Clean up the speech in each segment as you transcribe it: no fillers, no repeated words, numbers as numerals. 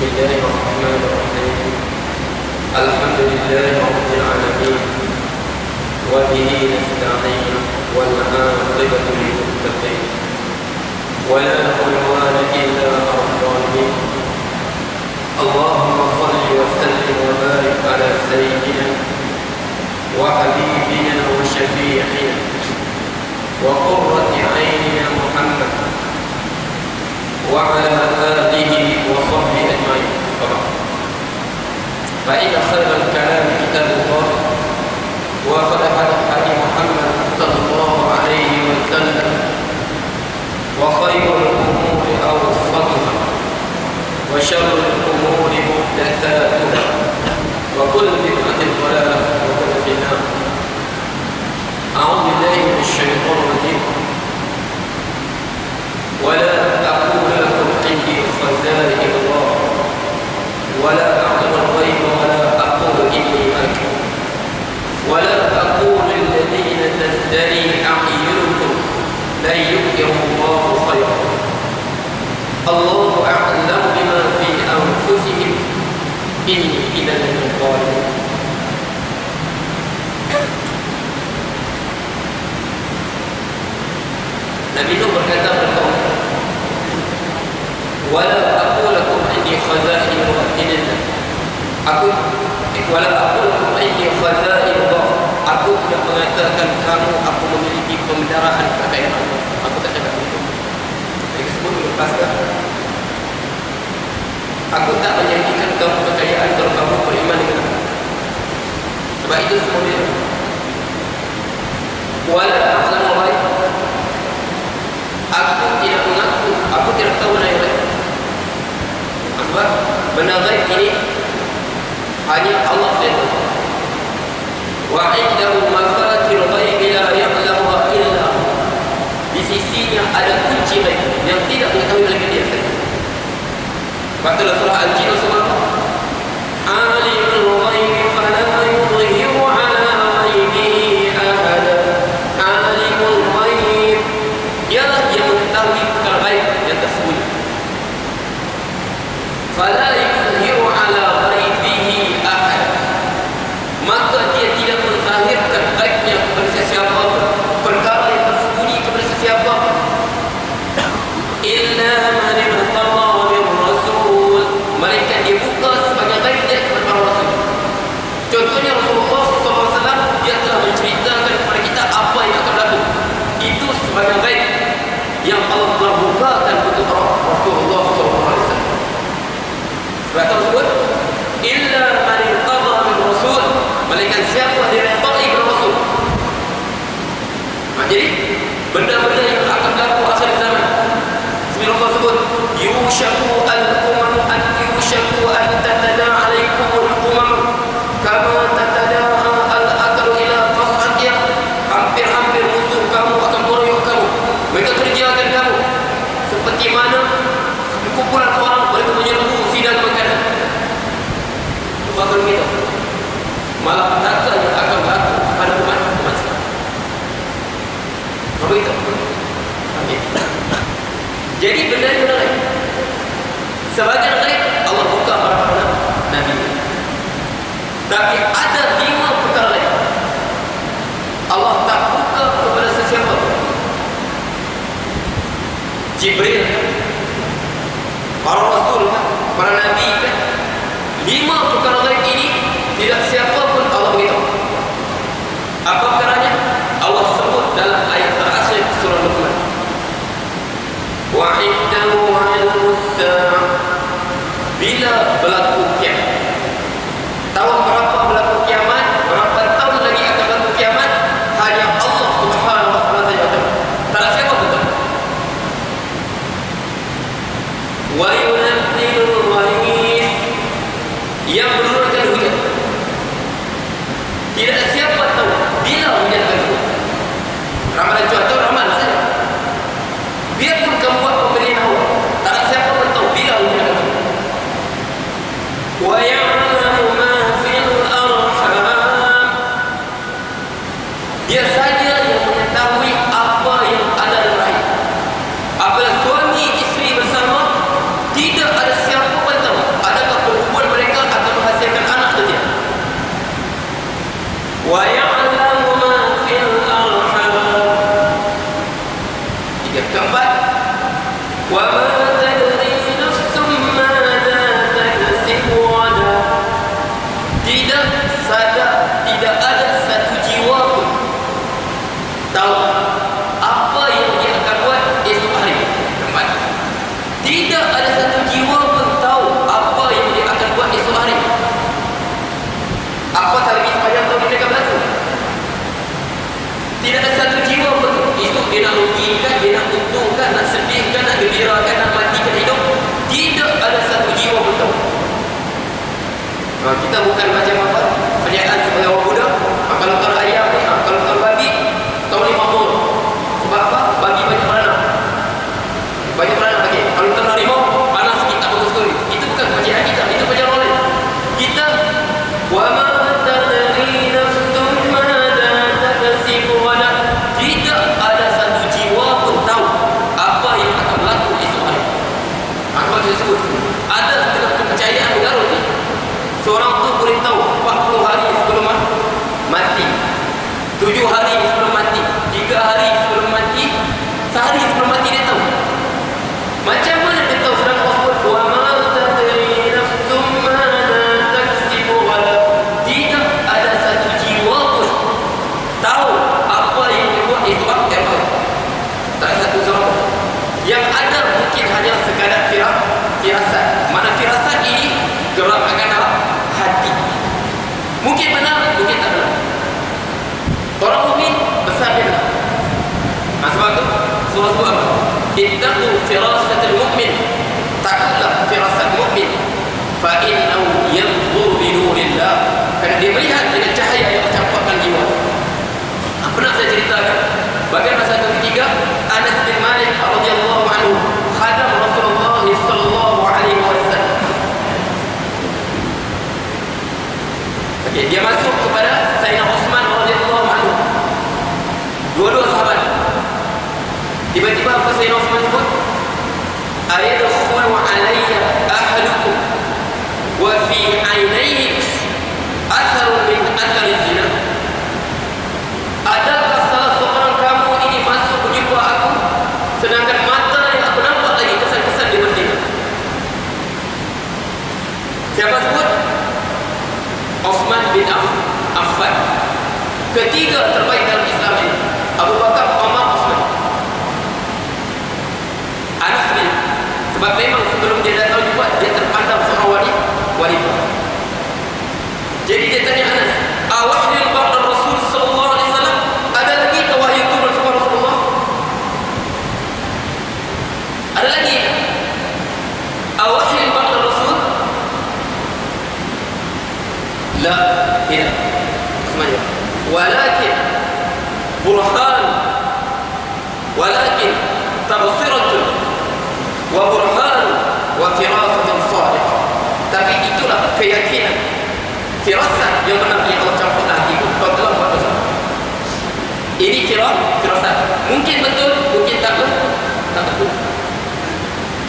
الله الرحمن الرحيم. الحمد لله رب العالمين، وبه نستعين، والعاقبة للمتقين، ولا عدوان إلا على الظالمين. اللهم صل وسلم وبارك على سيدنا وحبيبنا وشفيعنا وقرة عيننا محمد وعلى آله وصحبه أجمعين. فإن خير الكلام كتاب الله، وخير الهدي محمد صلى الله عليه وسلم، وخير الأمور أوسطها، وشر الأمور محدثاتها، وكل بدعة ضلالة، وكل في النار. أعوذ بالله من الشيطان الرجيم. ولا أقول لكم عندي خزائن الله ولا أعلم الغيب ولا أقول إني ملك ولا أقول الذين تزدري أعينكم لن يؤتهم الله خيرا الله أعلم بما في أنفسهم إني إذا لمن الظالمين. Nabi Nuh berkata kepada kaum, wala aqulakum indi khazainullah, wala aqulakum indi khazainullah, aku tidak mengatakan kamu aku memiliki pemeliharaan kekayaan Allah. Aku tak cakap begitu. Jadi sebut lepaskan. Aku tak menjanjikan kamu kekayaan kalau kamu beriman dengan aku. Sebab itu semua dia. Wala a'lamu ghaib, aku tidak mengaku, aku tidak tahu benda yang gaib. Sebab benda gaib ini hanya Allah saja. Wa 'indahu mafatihul ghaib la ya'lamuha illa hu. Di sisinya ada kunci gaib yang tidak mengetahui oleh dia saja. Kata surah Al-Jin surah Alimul ghaib fala yudhiru 'ala ghaibihi ahada. Alimul ghaib, dialah yang mengetahui perkara gaib yang tersembunyi. Fala yudhiru 'ala ghaibihi ahad, maka dia tidak menzahirkan gaibnya kepada sesiapa, perkara yang tersembunyi kepada sesiapa. Illa man irtada min rasul, malaikat dia buka sebagai gaib dia kepada para rasul. Contohnya Rasulullah SAW, dia telah menceritakan kepada kita apa yang akan berlaku. Itu sebagai gaib yang Allah telah bukakan untuk Rasulullah SAW. Sebab tersebut, illa man irtada min rasul, malaikat siapa diredai oleh Rasul. Jadi benda-benda yang akan berlaku akhir zaman, sebenarnya Allah sebut yushaku al-umam an yushaku an tatada alaikumul umam kama tatada al-akal ila qas'atiyah. Hampir-hampir musuh kamu akan meroyok kamu, mereka kerjakan kamu seperti mana kumpulan orang mereka menyerbu sidang makanan. Bukan begitu, malah petaka yang akan berlaku pada umat Islam. Begitu. Okay. Jadi benda-benda lain, sebagian lain Allah buka para Nabi. Tapi ada 5 perkara lain Allah tak buka kepada sesiapa. Jibril, para Rasul, para Nabi kan, 5 perkara lain ini tidak siapa pun Allah beritahu. Apa perkaranya? Allah sebut dalam ayat terakhir surah Luqman. Wa 'indahu 'ilmus sa'ah, bila berlaku kiamat. Tahu berapa berlaku kiamat, berapa tahun lagi akan berlaku kiamat, hanya Allah Subhanahu wa taala saja tahu. Tak ada siapa pun tahu. Wa yunazzilul ghaith, yang Keempat, wa ma tadri nafsum madza taksibu ghadan. Tidak ada satu jiwa pun tahu apa yang dia akan buat esok hari. Keempat, tidak ada satu jiwa pun tahu apa yang dia akan buat esok hari. Apa lagi sepanjang tahun kita akan berlaku? Tidak ada satu jiwa pun. Itu dia nak rugikan, dia nak untungkan, nak sedihkan, nak gembirakan, nak matikan hidup. Tidak ada satu jiwa pun tahu. Kita bukan macam apa perniagaan sebagai orang muda. Kalau tahu ayam ni, kalau tahu babi, tahu 50. Sebab apa? Babi banyak beranak. Banyak beranak bagi. Kalau tahu harimau, panas sikit, tak bagus sekali. Itu bukan kepercayaan kita, itu kepercayaan orang lain. Kita wa ma tadri nafsum madza taksibu ghadan. Tidak ada satu jiwa pun tahu apa yang akan berlaku esok hari. Apa yang disebut? Ada setengah kepercayaan mengarut ni. Seorang tu boleh tahu 40 hari sebelum mati, 7 hari sebelum mati, 3 hari sebelum mati, sehari sebelum mati dia tahu. Macam mana dia tahu? Sedang Allah sebut wa ma tadri nafsum madza taksibu ghadan. Tidak ada satu jiwa pun tahu apa yang dibuat esok hari. Tak ada satu seorang. Yang ada mungkin hanya sekadar firasat. Mana firasat ini gerak akan apa? Hati. Mungkin benar, mungkin tak benar. Orang mukmin besar dia benar. Sebab tu surah tu apa? Ittaqu firasatul mu'min. Takutlah firasat mukmin. Fa innahu yanzuru bi nurillah. Kerana dia melihat dengan cahaya yang mencampakkan jiwa. Pernah saya ceritakan bagaimana satu ketika Anas bin Malik radhiyallahu anhu khadam Rasulullah sallallahu alaihi wasallam. Dia masuk kepada Sayyidina Uthman radhiyallahu anhu. Dua-dua sahabat. Tiba-tiba apa Sayyidina Uthman sebut? Ayadkhulu alayya ahadukum wa fi 'ainayhi atharun min athari zina. Adakah salah seorang kamu ini masuk berjumpa aku sedangkan mata yang aku nampak lagi kesan-kesan dia berzina? Siapa sebut? Uthman bin Affan. Ketiga terbaik dalam Islam ini, Abu Bakar, Umar, Uthman. Anas bin, sebab memang sebelum dia datang juga dia terpandang seorang wanita. Jadi dia tanya Anas, awahyul ba'da Rasul sallallahu alaihi wasallam, ada lagi ke wahyu turun kepada Rasulullah? Ada lagi? Awahyul ba'da Rasul? La, tidak. Semuanya. Walakin burhan, walakin tabsiratun wa burhan wa firasatun salihah. Tapi itulah keyakinan, firasat yang benar yang Allah campur hati kau telah buat dosa. Ini firasat. Mungkin betul, mungkin tak betul.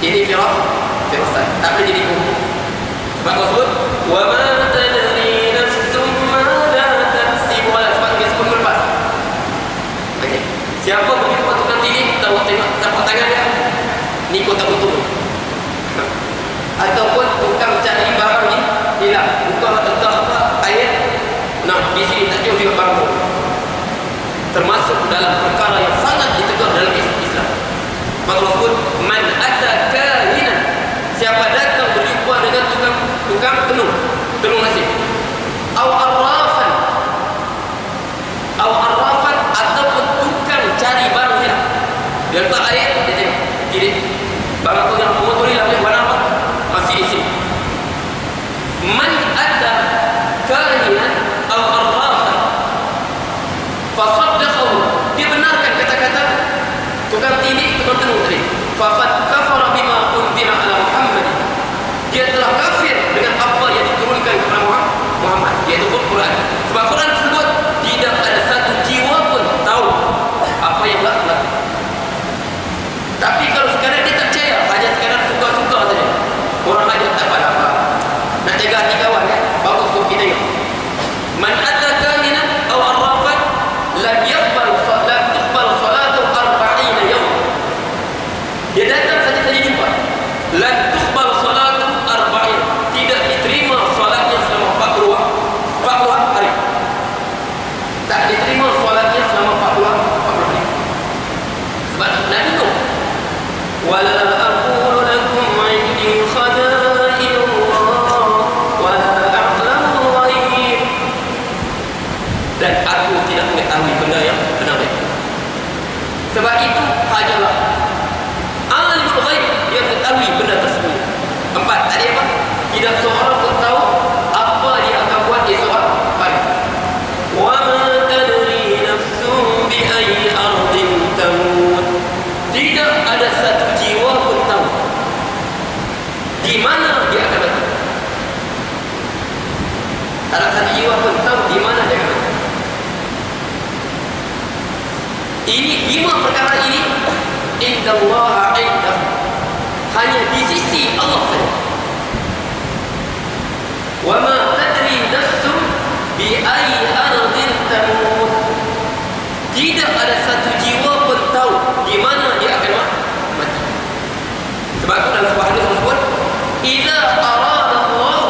Ini firasat. Tak boleh jadi hukum. Sebab kau sebut wa ma tadri nafsum madza taksibu ghadan. Sebab dia sebut lepas. Okey. Siapa berjumpa tukang tini, tahu tengok tapak tangan dia. Ni kau tak betul. Ataupun tukang cari barang ni hilang. Bukan tentang apa ayat. Nah, di sini tak jauh juga barang. Termasuk dalam perkara yang sangat ditegur dalam Islam. Maka Allah sebut man ata kahinan. Siapa datang berjumpa dengan tukang tenung nasib. Aw arrafan ataupun tukang cari barang hilang. Dia letak ayat, dia tengok kiri barang tu yang motor hilang warna apa? Masih di sini. Man ata kahinan aw arrafan fasaddaqahu, dia benarkan kata-kata tukang tini, tukang tenung tadi. Faqad kafara bima unzila ala Muhammad. Dia telah kafir dengan apa yang diturunkan kepada Muhammad, iaitu Al-Quran. Sebab Quran tersebut tidak ada satu jiwa pun tahu apa yang berlaku. Tapi kalau sekarang dia tak percaya, hanya sekarang suka-suka saja. Orang ajar tak apa-apa. Nak jaga hati kawan kan? Bagus untuk kita tengok. Man ata kahinan aw arrafan lam tuqbal salatu 40 yawm. ولا أقول لكم عندي خزائن الله ولا أعلم الغيب. Dan aku tidak mengetahui benda yang benar. Sebab itu hanyalah alimul ghaib yang mengetahui benda tersebut. 4. Tadi apa? Tidak seorang pun tahu apa dia akan buat esok hari. Wa ma tadri nafsun bi ayyi ardin tamut. Tidak ada satu jiwa pun tahu di mana dia akan mati. Tak ada satu jiwa pun tahu di mana dia akan mati. Ini 5 perkara ini indallaha indah, hanya di sisi Allah saja. Wa ma tadri nafsun bi ayyi ardin tamut. Tidak ada satu jiwa pun tahu di mana dia akan mati. Sebab itu dalam sebuah hadis disebut, idza arada Allah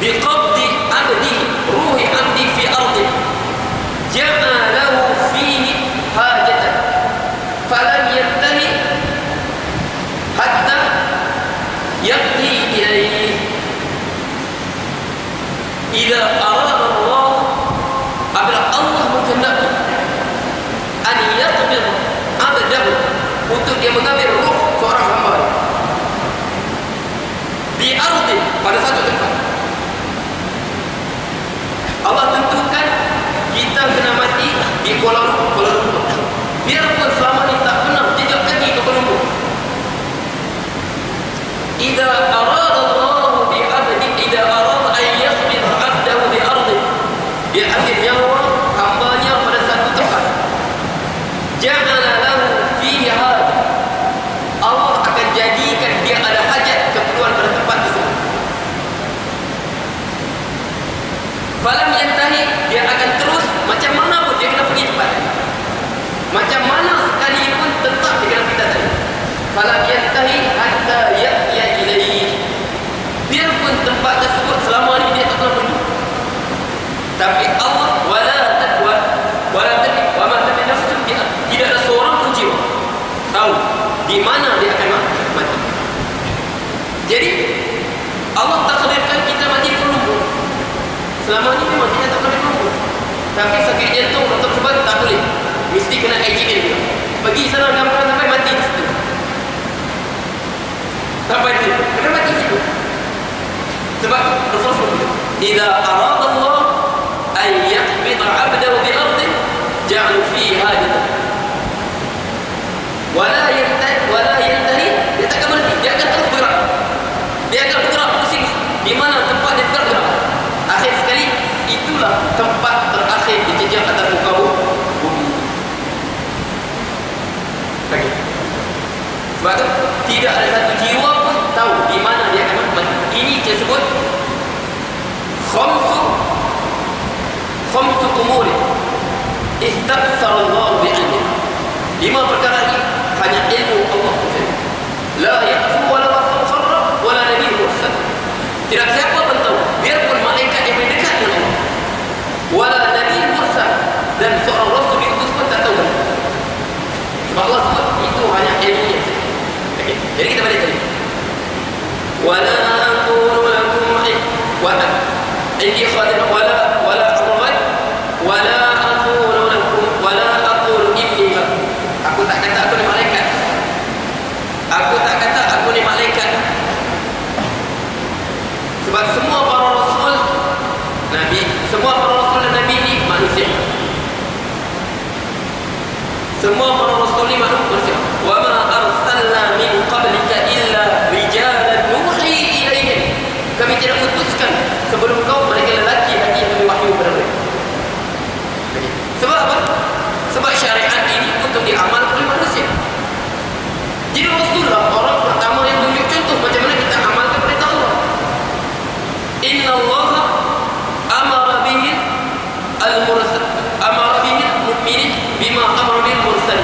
bi qabdi 'abdihi ruhi 'abdi fi ardi ja'ala lahu fihi hajatan falam yantahi hatta yaqdi ilayhi. Idza arada Allah, apabila Allah berkehendak an yaqbid 'abdahu, untuk dia mengambil roh seorang hamba di ardi, pada satu tempat. Allah tentukan kita kena mati di Kuala Lumpur. Biarpun selama ni tak pernah jejak kaki ke Kuala Lumpur. Idza arada Allah bi 'abdi, idza arada an yaqbid 'abdahu bi ardi, dia ambil nyawa hambanya pada satu tempat. Ja'ala lahu fihi hajat, Allah akan jadikan dia ada hajat, keperluan pada tempat tersebut. Falam yantahi, dia akan terus, macam mana pun dia kena pergi tempat. Macam mana sekalipun tetap dia kena pergi tadi. Falam yantahi hatta ya'ya ilaihi. Biarpun tempat tersebut selama ni dia tak pernah pergi, tapi Allah wala tadwa wala tadri wa ma tadri nafsun bi, tidak ada seorang pun jiwa tahu di mana dia akan mati. Jadi Allah takdirkan kita mati di Kuala Lumpur. Selama ni memang kita tak pernah di Kuala Lumpur, tapi sakit jantung doktor sebab tak boleh, mesti kena IGL juga. Pergi sana gampang sampai mati di situ. Sampai di situ kena mati di situ. Sebab Rasulullah SAW, idza arada Allah an yaqbid 'abdahu bi ardin ja'al fiha hajatan wala yantahi, dia takkan berhenti, dia akan terus bergerak. Dia akan bergerak pusing di mana tempat dia bergerak. Akhir sekali itulah tempat terakhir dijejak atas muka bumi. Lagi. Sebab itu tidak ada satu jiwa pun tahu di mana dia akan mati. Ini disebut khamsu umur istabsarallahu bi'ilmi. 5 perkara ini hanya ilmu Allah saja. La ya'fu wa la yaqrab wa la nabiy mursal. Tidak siapa pun tahu, biarpun malaikat yang paling dekat dengan Allah, wala nabiy mursal, dan seorang rasul diutus pun tak tahu. Sebab Allah sebut itu hanya ilmu saja. Okey, jadi kita balik tadi. Wala aqulu lakum wa indi khadir wala aqul wala aqulu lakum wala aqulu inni. Aku tak kata aku ni malaikat. Aku tak kata aku ni malaikat. Sebab semua para rasul nabi, semua para rasul dan nabi ni manusia. Semua para rasul ni manusia. Wa ma arsalna min qablika illa rijalan nuhi ilaihim. Kami tidak utuskan sebelum kau mereka lelaki-lelaki yang diwahyu kepada mereka. Sebab apa? Sebab syariat ini untuk diamalkan oleh manusia. Jadi Rasulullah orang pertama yang tunjuk contoh macam mana kita amalkan perintah Allah. Inna Allah amara bihi al-mursal, amara bihi al-mu'minin bima amara bihi al-mursal.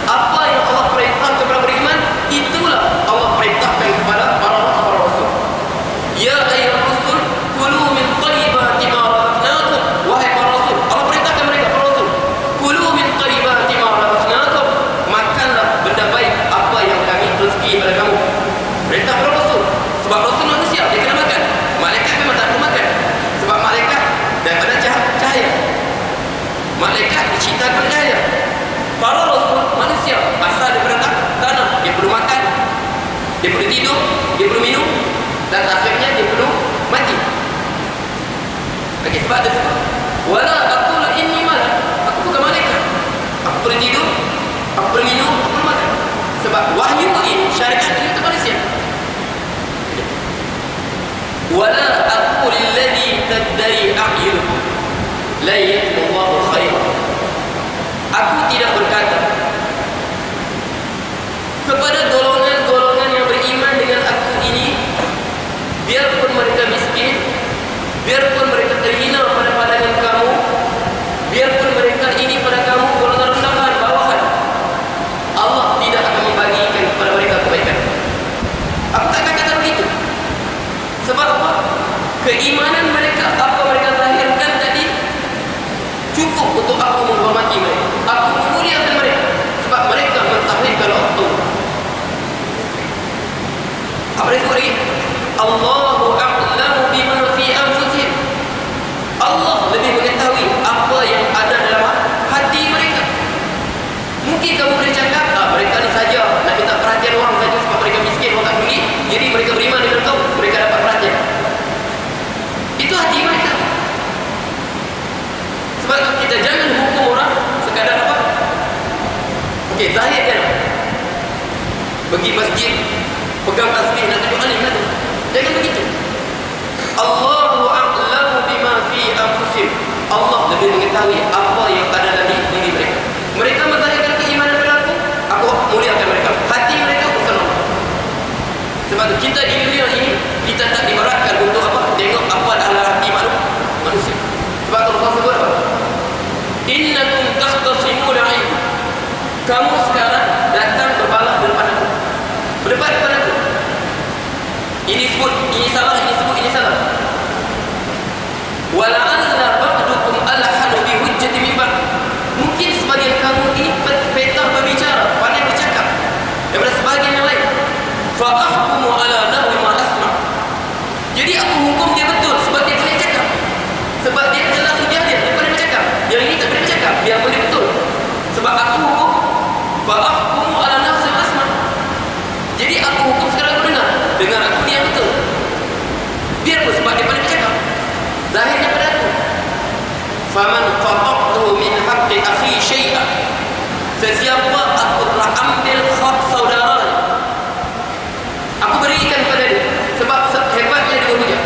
Apa yang Allah perintahkan kepada beriman, itulah Allah perintahkan kepada para rasul. Ya ayyuhar rasul kulu min thayyibati ma razaqnakum. Wahai para rasul, Allah perintahkan mereka para rasul, kulu min thayyibati ma razaqnakum, makanlah benda baik Aku berminum, aku bermakan. Sebab wahyu ini, syariat ini itu manusia. Wala aqul alladhi tadri a'yunukum la yaqullahu khairan. Aku tidak berkata kepada golongan-golongan yang beriman dengan aku ini, biarpun mereka miskin, biarpun mereka terhina pada pandangan kamu, biarpun mereka ini pada kamu golongan rendahan, bawahan, Allah tidak akan membagikan kepada mereka kebaikan. Aku tak akan kata begitu. Sebab apa? Keimanan mereka, apa mereka lahirkan tadi, cukup untuk aku menghormati mereka, aku memuliakan mereka. Sebab mereka mentauhidkan Allah. Apa dia sebut lagi? Allahu a'lamu bima fi anfusihim. Allah lebih mengetahui apa yang ada dalam hati mereka. Mungkin kamu boleh cakap, mereka ni saja nak minta perhatian orang saja sebab mereka miskin, orang tak peduli, jadi mereka beriman dengan kau, mereka dapat perhatian. Itu hati mereka. Sebab itu kita jangan hukum orang sekadar apa? Okey, zahir kan? Pergi masjid, pegang tasbih, nak tunjuk alim lah tu. Jangan begitu. Allahu a'lamu bima fi anfusihim. Allah lebih mengetahui apa yang ada dalam diri mereka. Mereka menzahirkan keimanan perilaku, aku muliakan mereka. Hati mereka bukan Allah. Sebab itu kita di dunia ini, kita tak diberatkan untuk apa? Tengok apa dalam hati manusia. Sebab itu Allah sebut apa? Innakum takhtasimuna 'inda. Kamu sekarang datang berbalah depan aku, berdebat depan aku. Ini sebut, ini salah, ini sebut, ini salah. Wala'alla ba'dukum alhanu bihujjati min ba'd. Mungkin sebagian kamu ini petah berbicara, pandai bercakap daripada sebagian yang lain. Fa'ahkumu ala nahwi ma asma'. Jadi aku hukum dia betul sebab dia boleh cakap. Sebab dia jelas hujah dia boleh bercakap. Yang ini tak boleh bercakap, dia boleh betul. Sebab aku hukum fa'ahkumu ala nahwi ma asma'. Jadi aku hukum sekarang aku dengar aku ni yang betul. Biarpun sebab dia boleh bercakap, zahirnya pada aku. Faman qata'tuhu min haqqi akhi syai'an. Sesiapa aku telah ambil hak saudara, aku berikan pada dia. Sebab hebatnya dia berujar.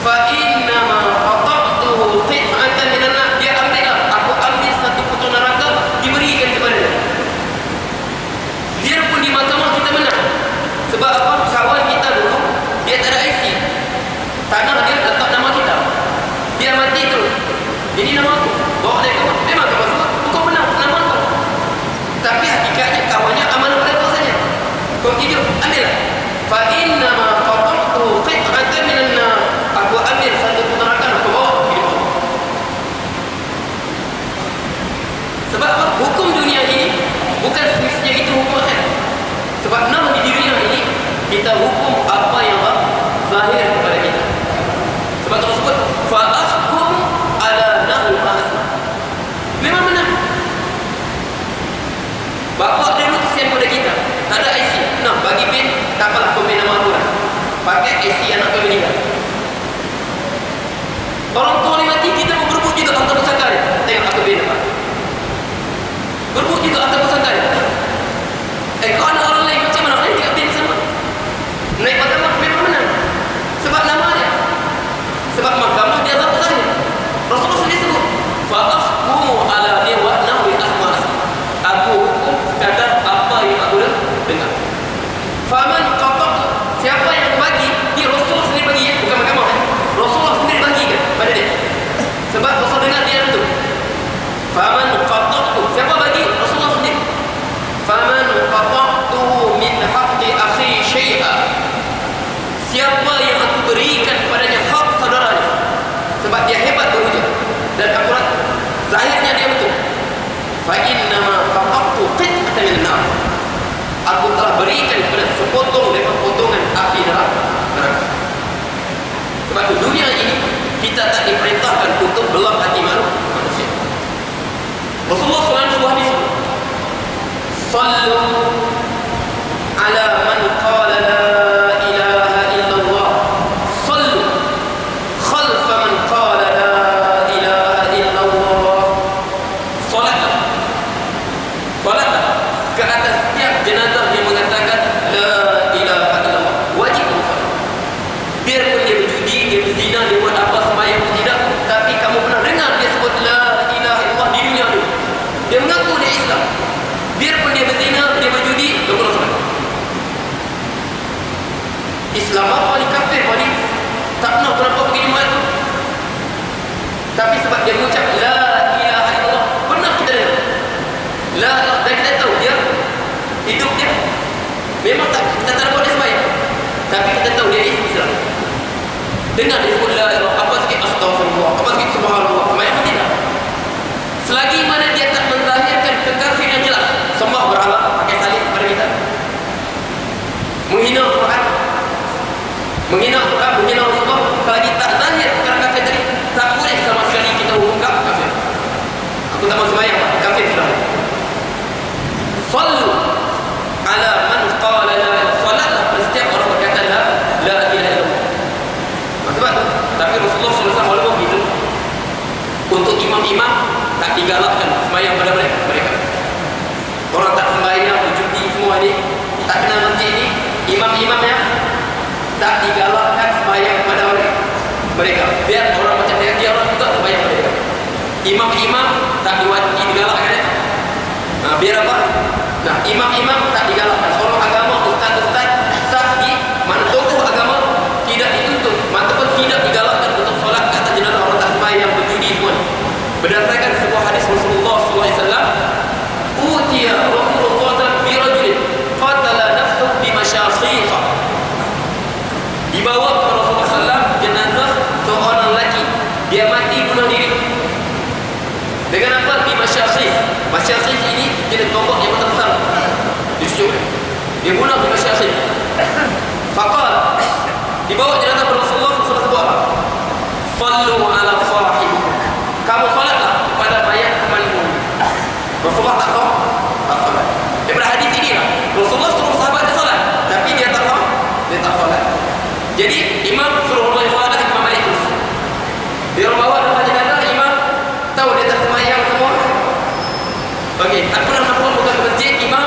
Fa inna ma qata'tuhu qit'atan minan nar. Dia ambillah, aku ambil satu potong neraka, diberikan kepada dia. Biarpun di mahkamah kita menang. Sebab apa? Kawan kita dulu, dia tak ada IC. Tanah dia letak nama kita, dia mati terus. Jadi nama aku, bawa dia ke mana? Memang kawan sebut, bukan benar nama aku. Tapi hakikatnya kawannya amanah pada kau saja. Kau hidup, ambillah. Fa inna ma qata'tu qit'atan minan nar. Aku ambil satu neraka, aku bawa hidup. Sebab apa? Hukum dunia ini bukan semestinya itu hukum akhirat. Sebab nama di dunia ini kita hukum apa yang zahir kepada kita. Sebab Allah sebut fa'ahkum ala nahwi ma asma'. Memang benar. Bapak dia kesian pada kita, tak ada IC. Nah, bagi pin, tak apalah kau pin nama aku lah. Pakai IC anak kau meninggal. Orang tua ni mati, kita pun berebut juga harta pusaka dia. Tengok aku pin apa. Berebut juga harta pusaka dia. Kau anak orang lain macam mana? Orang tengok pin sama. Naik mahkamah memang menang. Sebab nama dia. Sebab mahkamah dia zat zahir. Rasulullah sendiri sebut fa'ahkumu ala nahwi asma'. Aku hukum sekadar apa yang aku dengar. Faman qata'tu, siapa yang aku bagi, dia Rasulullah sendiri bagi, ya? Bukan mahkamah. Rasulullah sendiri bagi kan pada dia. Sebab Rasul dengar dia itu. Faman qata'tu, siapa bagi? Rasulullah sendiri. Faman qata'tuhu min haqqi akhi syai'a. Siapa yang aku berikan kepadanya hak saudaranya, sebab dia hebat berujar dan akurat, zahirnya dia betul. Fa inna ma qata'tu qit'atan min nar. Aku telah berikan kepada sepotong daripada potongan api neraka. Sebab itu dunia ini kita tak diperintahkan untuk belah hati manusia. Rasulullah SAW sebuah hadis, sallu ala man qala la ilaha illallah, sallu khalfa man qala la ilaha illallah. Salatlah Islam. Biarpun dia berzina, dia berjudi, dia kena solat. Islam apa ni kafir apa ni? Tak tahu kenapa begini mat tu. Tapi sebab dia mengucap la ilaha illallah, pernah kita dengar. La ilaha, dan kita tahu dia hidup dia memang tak, kita tak dapat dia sembahyang. Tapi kita tahu dia Islam. Dengar dia sebut la ilaha, apa sikit astagfirullah, apa sikit subhanallah, sembahyang pun tidak. Selagi mana dia tak menzahirkan kekafiran yang jelas, sembah berhala, pakai salib pada kita, menghina Quran, menghina Quran, menghina Rasulullah, selagi tak zahir perkara kafir tadi, tak boleh sama sekali kita hukum kafir. Aku tak mau sembahyang, kafir sudah. Sallu ala man qala la ilaha, salatlah setiap orang berkata la ilaha illallah. Sebab tu, tapi Rasulullah SAW walaupun begitu, untuk imam-imam tak digalakkan sembahyang pada mereka. Orang tak sembahyang, berjudi semua ni, tak kenal masjid ni, imam-imamnya tak digalakkan sembahyang pada mereka. Biar orang macam dia orang juga sembahyang pada mereka. Imam-imam tak digalakkan ya. Nah, biar apa? Nah, imam-imam tak digalakkan. Orang agama, ustaz-ustaz tak di, mana tokoh agama tidak dituntut, ataupun tidak digalakkan untuk solat ke atas jenazah orang tak sembahyang, berjudi semua. Berdasarkan sebuah hadis Rasulullah SAW, utiya Rasulullah SAW bi rajulin qatala nafsuhu bi masyakhikha. Dibawa ke Rasulullah SAW jenazah seorang lelaki, dia mati bunuh diri. Dengan apa? Bi masyakhikh. Masyakhikh ini jenis tombak yang besar, dicucuk. Dia bunuh bi masyakhikh. Faqal, dibawa jenazah ke Rasulullah SAW sebut apa? Sallu ala sahib. Kamu solatlah kepada mayat temanmu. Rasulullah tak solat. Daripada hadis ini lah, Rasulullah suruh sahabat dia solat, tapi dia tak solat. Jadi imam suruh orang solat, imam balik terus. Dia orang bawa dalam jenazah, imam tahu dia tak sembahyang semua. Okey, tak pernah nampak bukan ke masjid, imam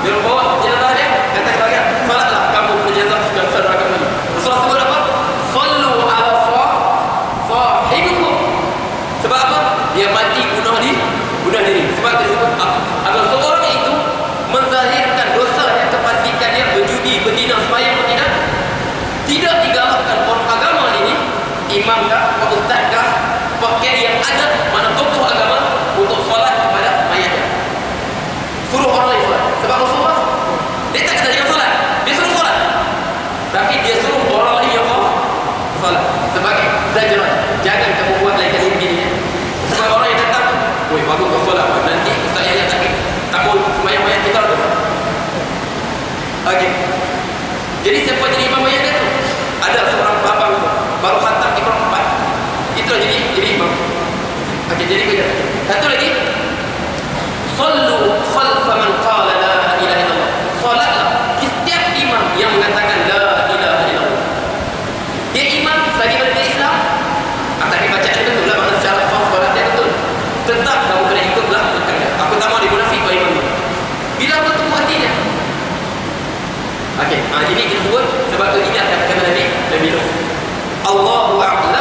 dia orang bawa jenazah dia, kata kepada solatlah kamu ke jenazah sudah serahkan lagi. Rasulullah sebut apa? Sallu ala sahibikum. Sebab apa? Dia mati bunuh diri. Sebab dia sebut agar seorang itu menzahirkan dosanya, kepastikan dia berjudi, berzina, sembahyang atau tidak digalakkan orang agama ini, imam kah, ustaz kah, pakai yang ada mana tokoh agama untuk solat kepada mayatnya. Suruh orang lain solat. Sebab Rasulullah dia tak kata jangan solat, dia suruh solat, tapi dia suruh orang lain yang solat sebagai zajran. Jangan kamu buat lain kali begini. Sebab orang yang datang, woi bagus kau solat, nanti ustaz yang tak mau sembahyang mayat kita tu. Okey. Jadi siapa jadi imam mayat dia tu? Ada seorang abang tu, baru khatam Iqra 4. Itulah jadi imam. Okey, jadi kerja. Satu lagi. Sallu khalfa man qala la ilaha illallah. Solatlah setiap imam yang mengatakan la ilaha illallah. Dia imam bagi mereka Islam. Tapi bacaan dia betul lah, makna secara solat dia betul. Tetap kamu kena ikutlah belakang dia. Aku tak mau dimunafik pada imam. Bila aku tunggu hatinya. Okey, ini kita sebut sebab tu ini akan kata Nabi Allahu a'lam.